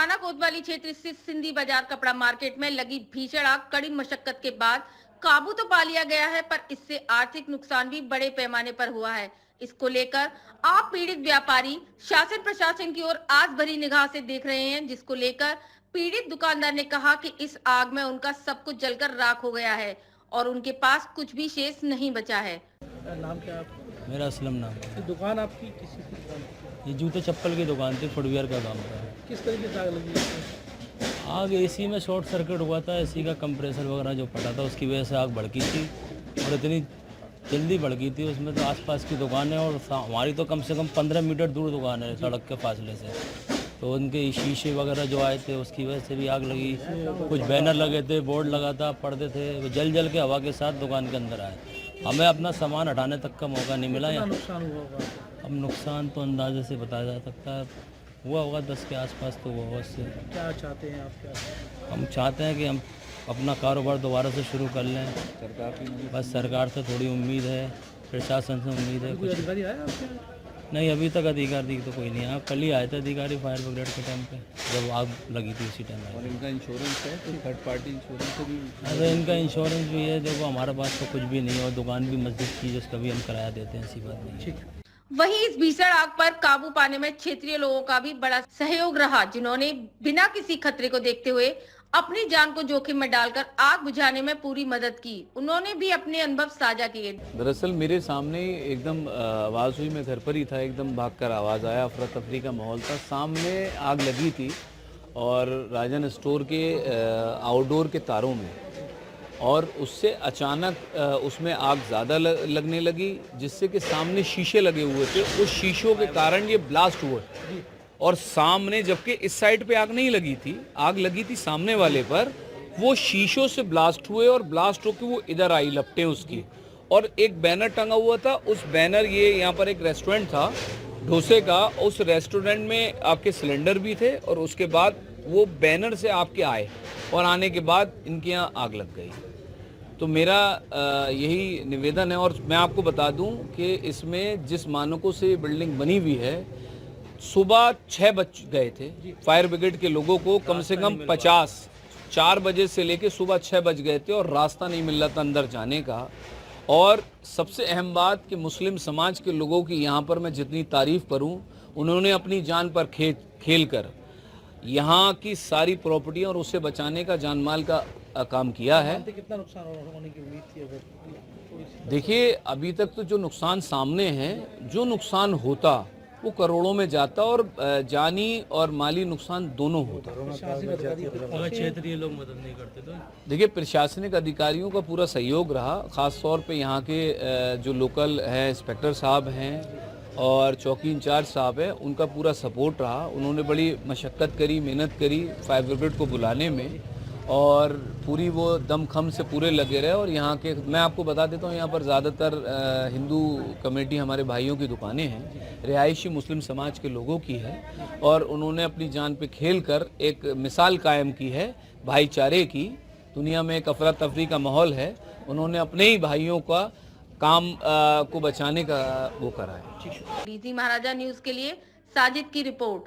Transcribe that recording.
थाना कोतवाली क्षेत्र स्थित सिंधी बाजार कपड़ा मार्केट में लगी भीषण आग कड़ी मशक्कत के बाद काबू तो पा लिया गया है, पर इससे आर्थिक नुकसान भी बड़े पैमाने पर हुआ है। इसको लेकर आप पीड़ित व्यापारी शासन प्रशासन की ओर आस भरी निगाह से देख रहे हैं, जिसको लेकर पीड़ित दुकानदार ने कहा कि इस आग में उनका सब कुछ जलकर राख हो गया है और उनके पास कुछ भी शेष नहीं बचा है। नाम क्या है? मेरा असलम नाम है। ये दुकान आपकी किसी की दुकान है? ये जूते चप्पल की दुकान थी, फुटवियर का काम था। किस तरीके से आग लगी है? आग एसी में शॉर्ट सर्किट हुआ था। एसी का कंप्रेसर वगैरह जो फटा था उसकी वजह से आग भड़की थी और इतनी जल्दी भड़की थी। उसमें तो आसपास की दुकानें और हमारी तो कम से कम 15 मीटर दूर दुकान है सड़क के फासले से, तो उनके शीशे वगैरह जो आए थे उसकी वजह से भी आग लगी। कुछ बैनर लगे थे, बोर्ड लगा था, पर्दे थे, वो जल के हवा के साथ दुकान के अंदर आए। हमें अपना सामान हटाने तक का मौका नहीं मिला। यहाँ नुकसान हुआ होगा? अब नुकसान तो अंदाजे से बताया जा सकता है, हुआ होगा 10 के आसपास तो हुआ होगा। उससे क्या चाहते हैं आप? क्या हम चाहते हैं कि हम अपना कारोबार दोबारा से शुरू कर लें। बस सरकार से थोड़ी उम्मीद है, प्रशासन से उम्मीद है। कोई कुछ अधिकारी आया आपके? नहीं, अभी तक अधिकारी तो कोई नहीं आया। कल ही आए थे अधिकारी फायर ब्रिगेड के टाइम पे, जब आग लगी थी उसी टाइम। और इनका इंश्योरेंस है? कोई थर्ड पार्टी इंश्योरेंस से भी? अरे इनका इंश्योरेंस भी है, देखो हमारे पास तो कुछ भी नहीं है और दुकान भी मस्जिद की, जिसका भी हम किराया देते हैं, ऐसी बात नहीं है। ठीक। वहीं इस भीषण आग पर काबू पाने में क्षेत्रीय लोगों का भी बड़ा सहयोग रहा, जिन्होंने बिना किसी खतरे को देखते हुए अपनी जान को जोखिम में डालकर आग बुझाने में पूरी मदद की। उन्होंने भी अपने अनुभव साझा किए। दरअसल मेरे सामने एकदम आवाज़ हुई, मैं घर पर ही था, एकदम भागकर आवाज़ आया, अफरा तफरी का माहौल था। सामने आग लगी थी और राजन स्टोर के आउटडोर के तारों में, और उससे अचानक उसमें आग ज़्यादा लगने लगी, जिससे कि सामने शीशे लगे हुए थे, उस शीशों के कारण ये ब्लास्ट हुआ। और सामने, जबकि इस साइड पे आग नहीं लगी थी, आग लगी थी सामने वाले पर, वो शीशों से ब्लास्ट हुए और ब्लास्ट होकर वो इधर आई लपटें उसकी। और एक बैनर टंगा हुआ था, उस बैनर, ये यहाँ पर एक रेस्टोरेंट था डोसे का, उस रेस्टोरेंट में आपके सिलेंडर भी थे और उसके बाद वो बैनर से आपके आए और आने के बाद इनके यहाँ आग लग गई। तो मेरा यही निवेदन है। और मैं आपको बता दूं कि इसमें जिस मानकों से बिल्डिंग बनी हुई है, सुबह 6 बज गए थे फायर ब्रिगेड के लोगों को, कम से कम 50, 4 बजे से लेके सुबह 6 बज गए थे और रास्ता नहीं मिल रहा था अंदर जाने का। और सबसे अहम बात कि मुस्लिम समाज के लोगों की यहाँ पर मैं जितनी तारीफ़ करूँ, उन्होंने अपनी जान पर खेल कर यहाँ की सारी प्रॉपर्टी और उसे बचाने का, जान माल का काम किया है। कितना नुकसान होने की उम्मीद थी? अगर देखिए, अभी तक तो जो नुकसान सामने है, जो नुकसान होता वो करोड़ों में जाता और जानी और माली नुकसान दोनों होता। अगर क्षेत्रीय लोग मदद नहीं करते तो देखिए, प्रशासनिक अधिकारियों का पूरा सहयोग रहा, ख़ास तौर पे यहाँ के जो लोकल हैं, इंस्पेक्टर साहब हैं और चौकी इंचार्ज साहब हैं, उनका पूरा सपोर्ट रहा। उन्होंने बड़ी मशक्क़त करी, मेहनत करी फायर ब्रिगेड को बुलाने में, और पूरी वो दमखम से पूरे लगे रहे। और यहाँ के, मैं आपको बता देता हूँ, यहाँ पर ज़्यादातर हिंदू कम्युनिटी हमारे भाइयों की दुकानें हैं, रिहायशी मुस्लिम समाज के लोगों की है, और उन्होंने अपनी जान पे खेल कर एक मिसाल कायम की है भाईचारे की। दुनिया में एक अफरा तफरी का माहौल है, उन्होंने अपने ही भाइयों का काम को बचाने का वो करा है। डीजी महाराजा न्यूज के लिए साजिद की रिपोर्ट।